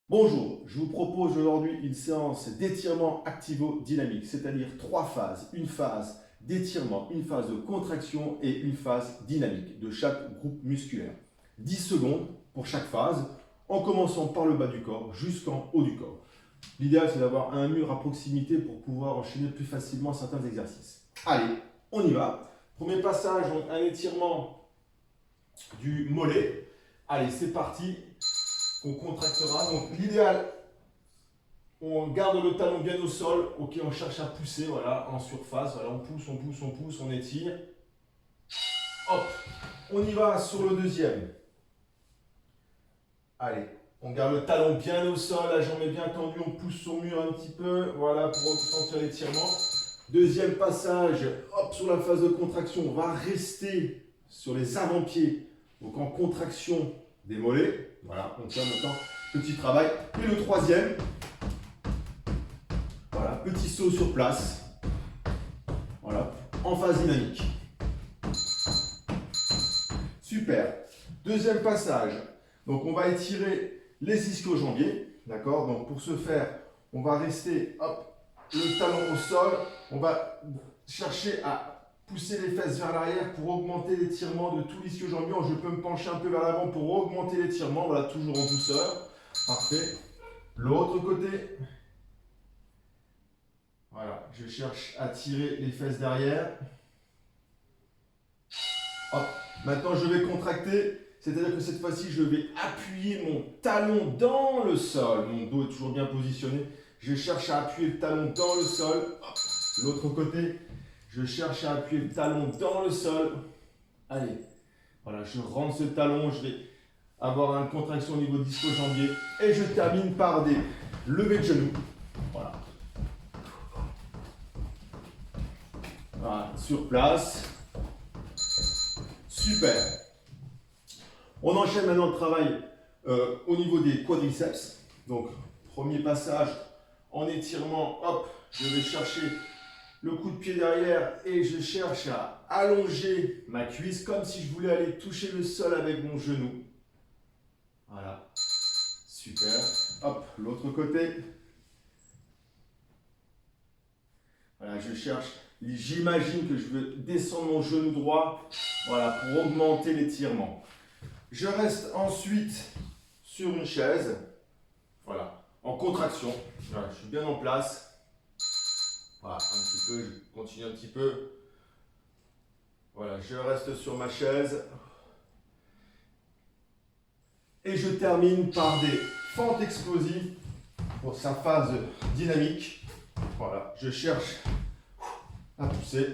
Bonjour, je vous propose aujourd'hui une séance d'étirement activo-dynamique, c'est-à-dire 3 phases. Une phase d'étirement, une phase de contraction et une phase dynamique de chaque groupe musculaire. 10 secondes pour chaque phase, en commençant par le bas du corps jusqu'en haut du corps. L'idéal, c'est d'avoir un mur à proximité pour pouvoir enchaîner plus facilement certains exercices. Allez, on y va. Premier passage, un étirement du mollet. Allez, c'est parti. On contractera. Donc l'idéal, on garde le talon bien au sol. Ok, on cherche à pousser, voilà, en surface. Voilà, on pousse, on pousse, on pousse, on étire. Hop, on y va sur le deuxième. Allez, on garde le talon bien au sol, la jambe est bien tendue, on pousse sur le mur un petit peu, voilà, pour sentir l'étirement. Deuxième passage, hop, sur la phase de contraction, on va rester sur les avant-pieds, donc en contraction des mollets. Voilà, on tient maintenant, petit travail. Et le troisième, voilà, petit saut sur place, voilà, en phase dynamique. Super. Deuxième passage, donc on va étirer les ischio-jambiers, d'accord? Donc pour ce faire, on va rester, hop, le talon au sol, on va chercher à pousser les fesses vers l'arrière pour augmenter l'étirement de tout l'ischio-jambier. Je peux me pencher un peu vers l'avant pour augmenter l'étirement, voilà, toujours en douceur. Parfait. L'autre côté, voilà, je cherche à tirer les fesses derrière. Hop. Maintenant, je vais contracter, c'est-à-dire que cette fois-ci, je vais appuyer mon talon dans le sol. Mon dos est toujours bien positionné. Je cherche à appuyer le talon dans le sol. Hop. L'autre côté, je cherche à appuyer le talon dans le sol. Allez, voilà, je rentre ce talon, je vais avoir une contraction au niveau disco-jambier. Et je termine par des levées de genoux. Voilà. Voilà, sur place. Super. On enchaîne maintenant le travail au niveau des quadriceps. Donc, premier passage en étirement, hop, je vais chercher le coup de pied derrière et je cherche à allonger ma cuisse comme si je voulais aller toucher le sol avec mon genou. Voilà, super. Hop, l'autre côté. Voilà, je cherche, j'imagine que je veux descendre mon genou droit, voilà, pour augmenter l'étirement. Je reste ensuite sur une chaise, voilà, en contraction. Voilà, je suis bien en place. Voilà, un petit peu, je continue un petit peu. Voilà, je reste sur ma chaise. Et je termine par des fentes explosives pour sa phase dynamique. Voilà, je cherche à pousser.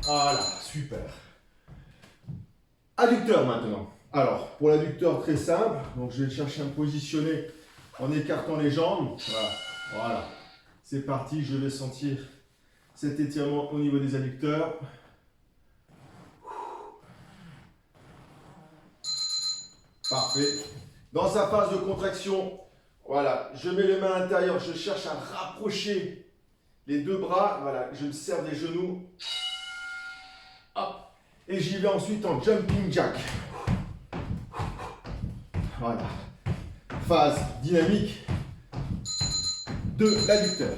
Voilà, super. Adducteur maintenant. Alors, pour l'adducteur, très simple. Donc, je vais chercher à me positionner en écartant les jambes. Voilà, voilà. C'est parti, je vais sentir cet étirement au niveau des adducteurs. Parfait. Dans sa phase de contraction, voilà, je mets les mains à l'intérieur, je cherche à rapprocher les deux bras. Voilà, je me sers des genoux. Hop. Et j'y vais ensuite en jumping jack. Voilà. Phase dynamique de l'adducteur.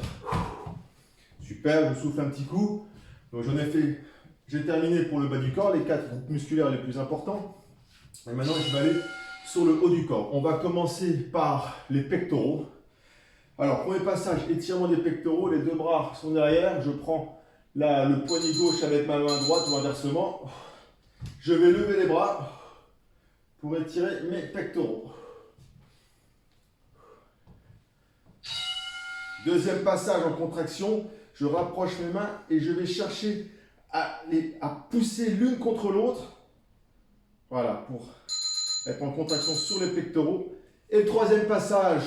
Super, je souffle un petit coup. Donc j'en ai fait, j'ai terminé pour le bas du corps, les 4 groupes musculaires les plus importants. Et maintenant je vais aller sur le haut du corps. On va commencer par les pectoraux. Alors premier passage, étirement des pectoraux, les deux bras sont derrière. Je prends le poignet gauche avec ma main droite ou inversement. Je vais lever les bras pour étirer mes pectoraux. Deuxième passage en contraction, je rapproche mes mains et je vais chercher à pousser l'une contre l'autre. Voilà, pour être en contraction sur les pectoraux. Et le troisième passage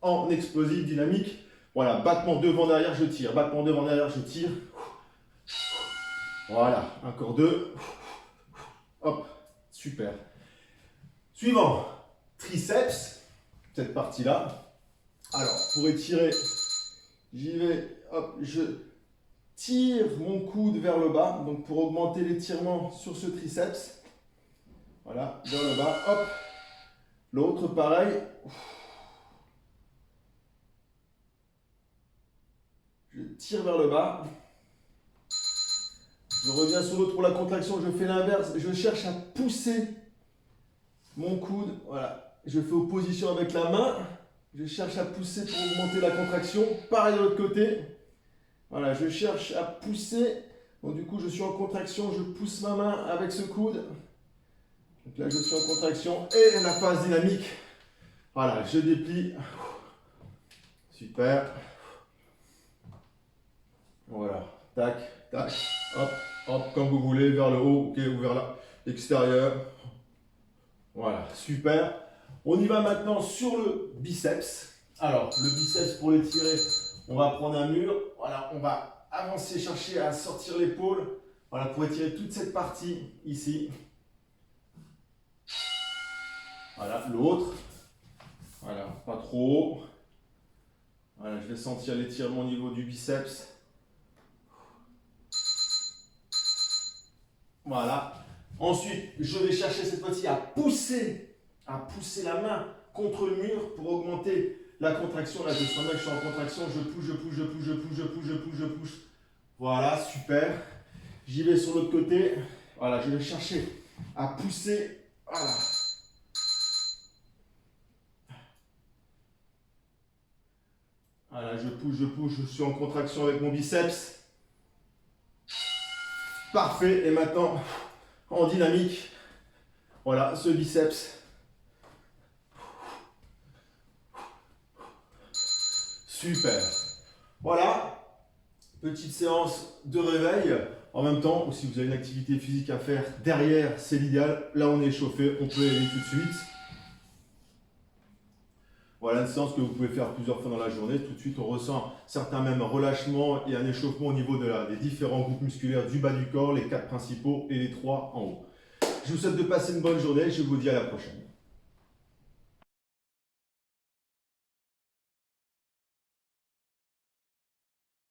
en explosif dynamique. Voilà, battement devant derrière, je tire. Battement devant derrière, je tire. Voilà, encore deux. Hop, super. Suivant, triceps, cette partie-là. Alors, pour étirer, j'y vais, hop, je tire mon coude vers le bas, donc pour augmenter l'étirement sur ce triceps. Voilà, vers le bas, hop. L'autre, pareil. Je tire vers le bas. Je reviens sur l'autre pour la contraction. Je fais l'inverse. Je cherche à pousser mon coude. Voilà. Je fais opposition avec la main. Je cherche à pousser pour augmenter la contraction. Pareil de l'autre côté. Voilà. Je cherche à pousser. Donc du coup, je suis en contraction. Je pousse ma main avec ce coude. Donc là, je suis en contraction. Et la phase dynamique. Voilà. Je déplie. Super. Voilà. Tac, tac. Hop, hop, comme vous voulez. Vers le haut, ok, ou vers l'extérieur. Voilà. Super. On y va maintenant sur le biceps. Alors, le biceps, pour l'étirer, on va prendre un mur. Voilà, on va avancer, chercher à sortir l'épaule. Voilà, pour étirer toute cette partie ici. Voilà, l'autre. Voilà, pas trop haut. Voilà, je vais sentir l'étirement au niveau du biceps. Voilà. Ensuite, je vais chercher cette fois-ci à pousser la main contre le mur pour augmenter la contraction. Là, je sens bien que je suis en contraction. Je pousse, je pousse, je pousse, je pousse, je pousse, je pousse, je pousse. Voilà, super. J'y vais sur l'autre côté. Voilà, je vais chercher à pousser. Voilà. Voilà, je pousse, je suis en contraction avec mon biceps. Parfait. Et maintenant, en dynamique, voilà, ce biceps. Super. Voilà, petite séance de réveil. En même temps, si vous avez une activité physique à faire derrière, c'est l'idéal. Là, on est échauffé, on peut y aller tout de suite. Voilà une séance que vous pouvez faire plusieurs fois dans la journée. Tout de suite, on ressent certains même relâchements et un échauffement au niveau des différents groupes musculaires du bas du corps, les 4 principaux et les 3 en haut. Je vous souhaite de passer une bonne journée. Je vous dis à la prochaine.